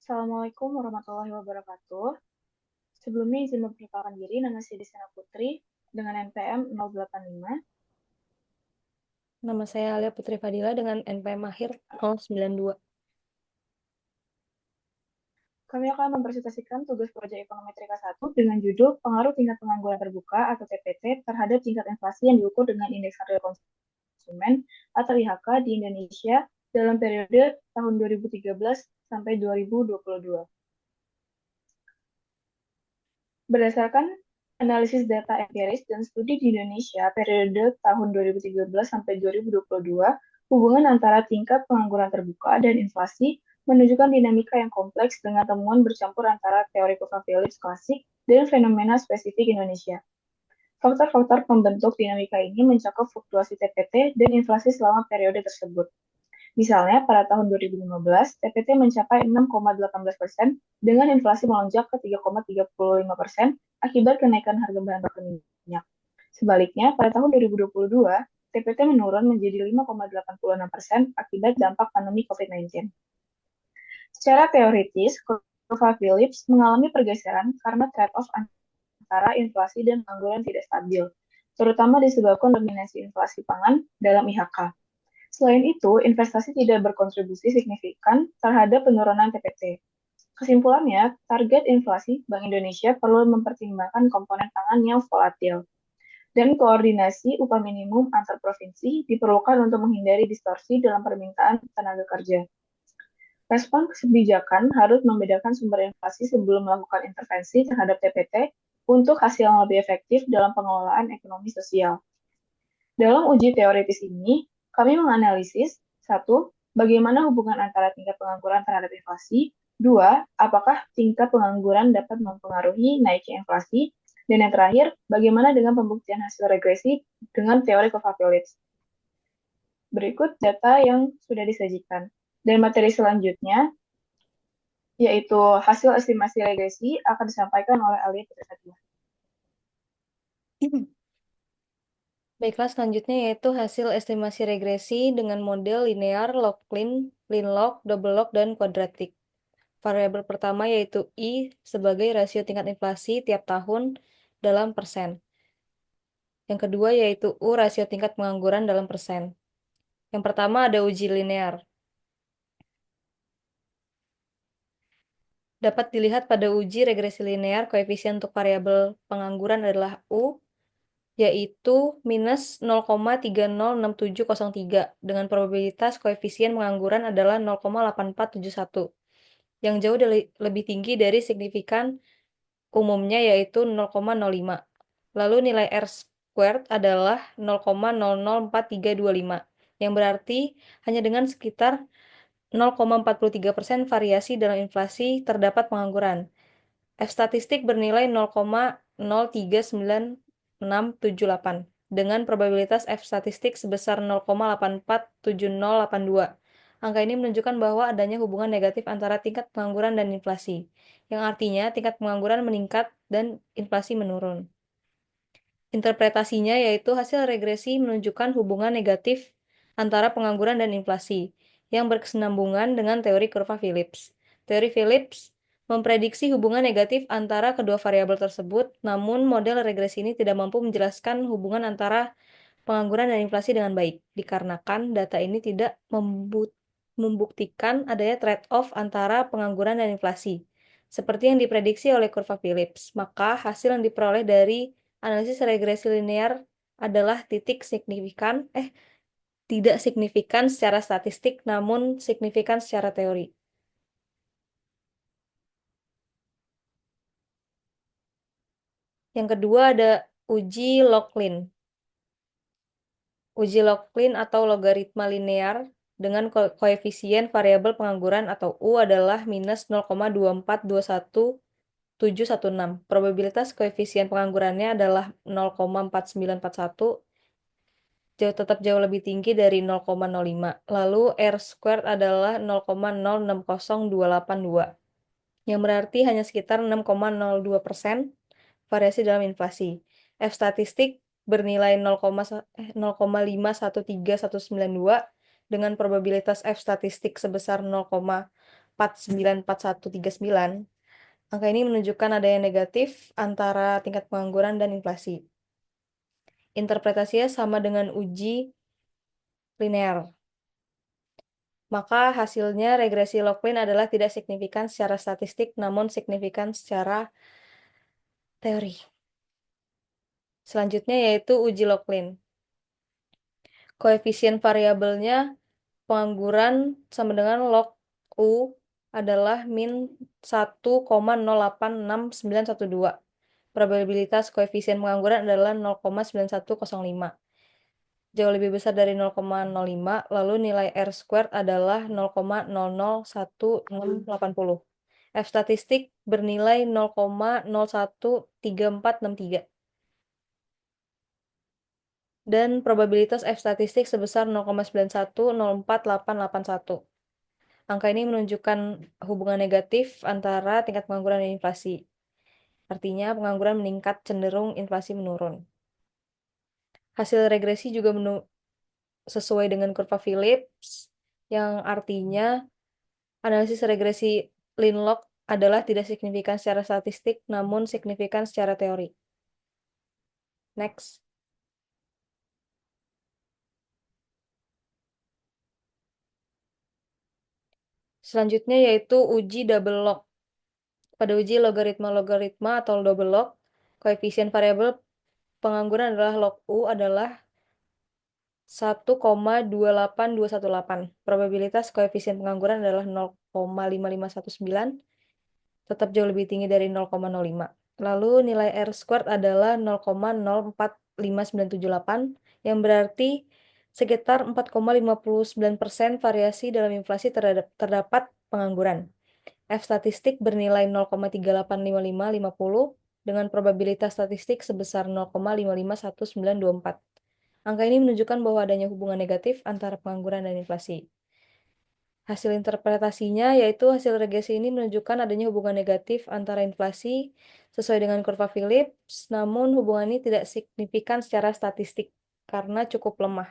Assalamualaikum warahmatullahi wabarakatuh. Sebelumnya izin memperkenalkan diri, nama saya Desana Putri dengan NPM 085. Nama saya Alia Putri Fadila dengan NPM akhir 092. Kami akan mempresentasikan tugas proyek Ekonometrika 1 dengan judul Pengaruh Tingkat Pengangguran Terbuka atau TPT terhadap tingkat inflasi yang diukur dengan Indeks Harga Konsumen atau IHK di Indonesia dalam periode tahun 2013 sampai 2022. Berdasarkan analisis data empiris dan studi di Indonesia periode tahun 2013 sampai 2022, hubungan antara tingkat pengangguran terbuka dan inflasi menunjukkan dinamika yang kompleks dengan temuan bercampur antara teori kurva Phillips klasik dan fenomena spesifik Indonesia. Faktor-faktor pembentuk dinamika ini mencakup fluktuasi TPT dan inflasi selama periode tersebut. Misalnya, pada tahun 2015, TPT mencapai 6,18% dengan inflasi melonjak ke 3,35% akibat kenaikan harga bahan bakar minyak. Sebaliknya, pada tahun 2022, TPT menurun menjadi 5,86% akibat dampak pandemi COVID-19. Secara teoritis, kurva Phillips mengalami pergeseran karena trade-off antara inflasi dan pengangguran tidak stabil, terutama disebabkan dominasi inflasi pangan dalam IHK. Selain itu, investasi tidak berkontribusi signifikan terhadap penurunan TPT. Kesimpulannya, target inflasi Bank Indonesia perlu mempertimbangkan komponen pangan yang volatil, dan koordinasi upah minimum antar provinsi diperlukan untuk menghindari distorsi dalam permintaan tenaga kerja. Respon kebijakan harus membedakan sumber inflasi sebelum melakukan intervensi terhadap TPT untuk hasil yang lebih efektif dalam pengelolaan ekonomi sosial. Dalam uji teoritis ini, kami menganalisis, satu, bagaimana hubungan antara tingkat pengangguran terhadap inflasi, dua, apakah tingkat pengangguran dapat mempengaruhi naiknya inflasi, dan yang terakhir, bagaimana dengan pembuktian hasil regresi dengan teori kurva Phillips. Berikut data yang sudah disajikan. Dan materi selanjutnya, yaitu hasil estimasi regresi, akan disampaikan oleh Alia Putri Fadila. Baiklah, selanjutnya yaitu hasil estimasi regresi dengan model linear, log-lin, line-log, double-log, dan kuadratik. Variabel pertama yaitu I sebagai rasio tingkat inflasi tiap tahun dalam persen. Yang kedua yaitu U rasio tingkat pengangguran dalam persen. Yang pertama ada uji linear. Dapat dilihat pada uji regresi linear, koefisien untuk variabel pengangguran adalah U, yaitu minus 0,306703 dengan probabilitas koefisien pengangguran adalah 0,8471 yang jauh lebih tinggi dari signifikan umumnya yaitu 0,05. Lalu nilai R squared adalah 0,004325 yang berarti hanya dengan sekitar 0,43% variasi dalam inflasi terdapat pengangguran. F statistik bernilai 0,039678 dengan probabilitas F statistik sebesar 0,847082. Angka ini menunjukkan bahwa adanya hubungan negatif antara tingkat pengangguran dan inflasi, yang artinya tingkat pengangguran meningkat dan inflasi menurun. Interpretasinya yaitu hasil regresi menunjukkan hubungan negatif antara pengangguran dan inflasi, yang berkesinambungan dengan teori kurva Phillips. Teori Phillips memprediksi hubungan negatif antara kedua variabel tersebut, namun model regresi ini tidak mampu menjelaskan hubungan antara pengangguran dan inflasi dengan baik, dikarenakan data ini tidak membuktikan adanya trade-off antara pengangguran dan inflasi, seperti yang diprediksi oleh kurva Phillips. Maka hasil yang diperoleh dari analisis regresi linear adalah tidak signifikan secara statistik, namun signifikan secara teori. Yang kedua ada uji log-lin. Uji log-lin atau logaritma linear dengan koefisien variabel pengangguran atau U adalah minus 0,2421716. Probabilitas koefisien penganggurannya adalah 0,4941, tetap jauh lebih tinggi dari 0,05. Lalu R squared adalah 0,060282, yang berarti hanya sekitar 6,02% variasi dalam inflasi. F statistik bernilai 0,513192 dengan probabilitas F statistik sebesar 0,01 494139. Angka ini menunjukkan adanya negatif antara tingkat pengangguran dan inflasi. Interpretasinya sama dengan uji linear. Maka hasilnya regresi Locklin adalah tidak signifikan secara statistik, namun signifikan secara teori. Selanjutnya yaitu uji Locklin. Koefisien variabelnya pengangguran sama dengan log U adalah min 1,086912. Probabilitas koefisien pengangguran adalah 0,9105. Jauh lebih besar dari 0,05, lalu nilai R squared adalah 0,001680. F statistik bernilai 0,013463. Dan probabilitas F statistik sebesar 0,91048881. Angka ini menunjukkan hubungan negatif antara tingkat pengangguran dan inflasi. Artinya pengangguran meningkat cenderung inflasi menurun. Hasil regresi juga sesuai dengan kurva Phillips, yang artinya analisis regresi Linlock adalah tidak signifikan secara statistik, namun signifikan secara teori. Next. Selanjutnya yaitu uji double log. Pada uji logaritma-logaritma atau double log, koefisien variabel pengangguran adalah log U adalah 1,28218. Probabilitas koefisien pengangguran adalah 0,5519, tetap jauh lebih tinggi dari 0,05. Lalu nilai R squared adalah 0,055978, yang berarti sekitar 4,59% variasi dalam inflasi terdapat pengangguran. F statistik bernilai 0,385550 dengan probabilitas statistik sebesar 0,551924. Angka ini menunjukkan bahwa adanya hubungan negatif antara pengangguran dan inflasi. Hasil interpretasinya yaitu hasil regresi ini menunjukkan adanya hubungan negatif antara inflasi sesuai dengan kurva Phillips, namun hubungan ini tidak signifikan secara statistik karena cukup lemah.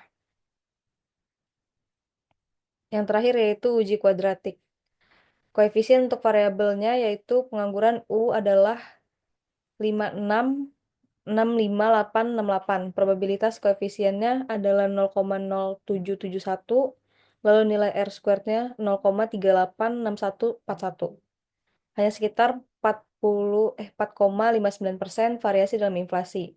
Yang terakhir yaitu uji kuadratik. Koefisien untuk variabelnya yaitu pengangguran U adalah 56,65868. Probabilitas koefisiennya adalah 0,0771, lalu nilai R squared-nya 0,386141. Hanya sekitar 4,59% variasi dalam inflasi.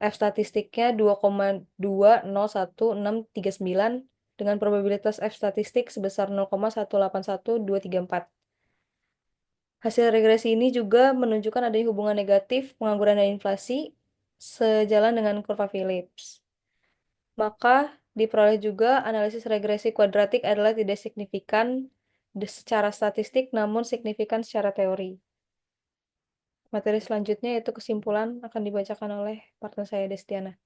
F statistiknya 2,201639 dengan probabilitas F statistik sebesar 0,181234. Hasil regresi ini juga menunjukkan adanya hubungan negatif pengangguran dan inflasi sejalan dengan kurva Phillips. Maka diperoleh juga analisis regresi kuadratik adalah tidak signifikan secara statistik namun signifikan secara teori. Materi selanjutnya yaitu kesimpulan akan dibacakan oleh partner saya Destiana.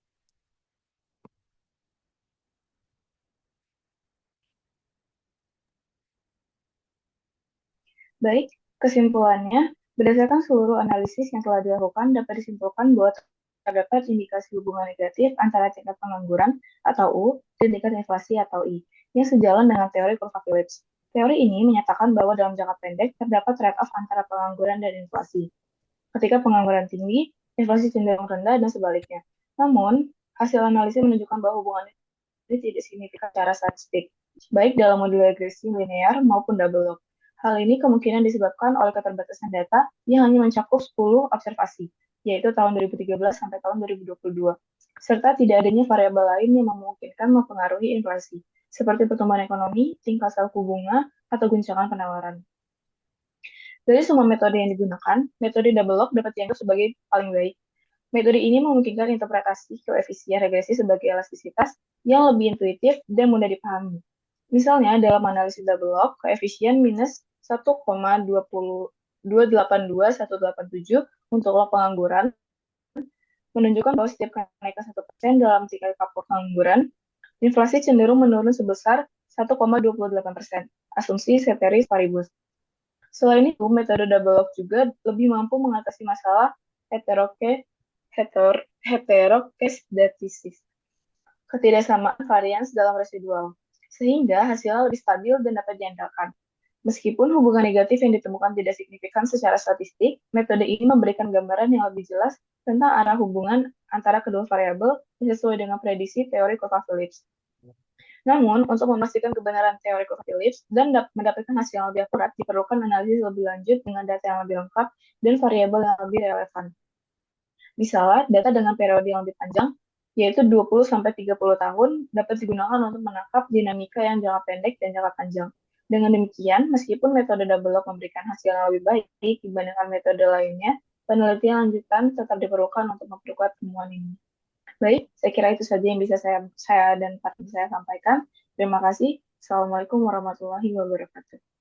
Baik, kesimpulannya, berdasarkan seluruh analisis yang telah dilakukan, dapat disimpulkan bahwa terdapat indikasi hubungan negatif antara tingkat pengangguran atau U dan tingkat inflasi atau I, yang sejalan dengan teori kurva Phillips. Teori ini menyatakan bahwa dalam jangka pendek terdapat trade-off antara pengangguran dan inflasi. Ketika pengangguran tinggi, inflasi cenderung rendah dan sebaliknya. Namun, hasil analisis menunjukkan bahwa hubungan ini tidak signifikan secara statistik, baik dalam model regresi linear maupun double log. Hal ini kemungkinan disebabkan oleh keterbatasan data yang hanya mencakup 10 observasi, yaitu tahun 2013 sampai tahun 2022, serta tidak adanya variabel lain yang memungkinkan mempengaruhi inflasi, seperti pertumbuhan ekonomi, tingkat suku bunga, atau guncangan penawaran. Dari semua metode yang digunakan, metode double log dapat dianggap sebagai paling baik. Metode ini memungkinkan interpretasi koefisien regresi sebagai elastisitas yang lebih intuitif dan mudah dipahami. Misalnya, dalam analisis double log, koefisien minus 1,282187 untuk log pengangguran menunjukkan bahwa setiap kenaikan 1% dalam tingkat pengangguran, inflasi cenderung menurun sebesar 1,28%, asumsi ceteris paribus. Selain itu, metode double log juga lebih mampu mengatasi masalah heteroskedastisis, ketidaksamaan varians dalam residual, sehingga hasilnya lebih stabil dan dapat diandalkan. Meskipun hubungan negatif yang ditemukan tidak signifikan secara statistik, metode ini memberikan gambaran yang lebih jelas tentang arah hubungan antara kedua variabel sesuai dengan prediksi teori kurva Phillips. Namun, untuk memastikan kebenaran teori kurva Phillips dan mendapatkan hasil yang lebih akurat, diperlukan analisis lebih lanjut dengan data yang lebih lengkap dan variabel yang lebih relevan. Misalnya, data dengan periode yang lebih panjang, yaitu 20-30 tahun, dapat digunakan untuk menangkap dinamika yang jangka pendek dan jangka panjang. Dengan demikian, meskipun metode double lock memberikan hasil yang lebih baik dibandingkan metode lainnya, penelitian lanjutan tetap diperlukan untuk memperkuat temuan ini. Baik, saya kira itu saja yang bisa saya dan partner saya sampaikan. Terima kasih. Assalamualaikum warahmatullahi wabarakatuh.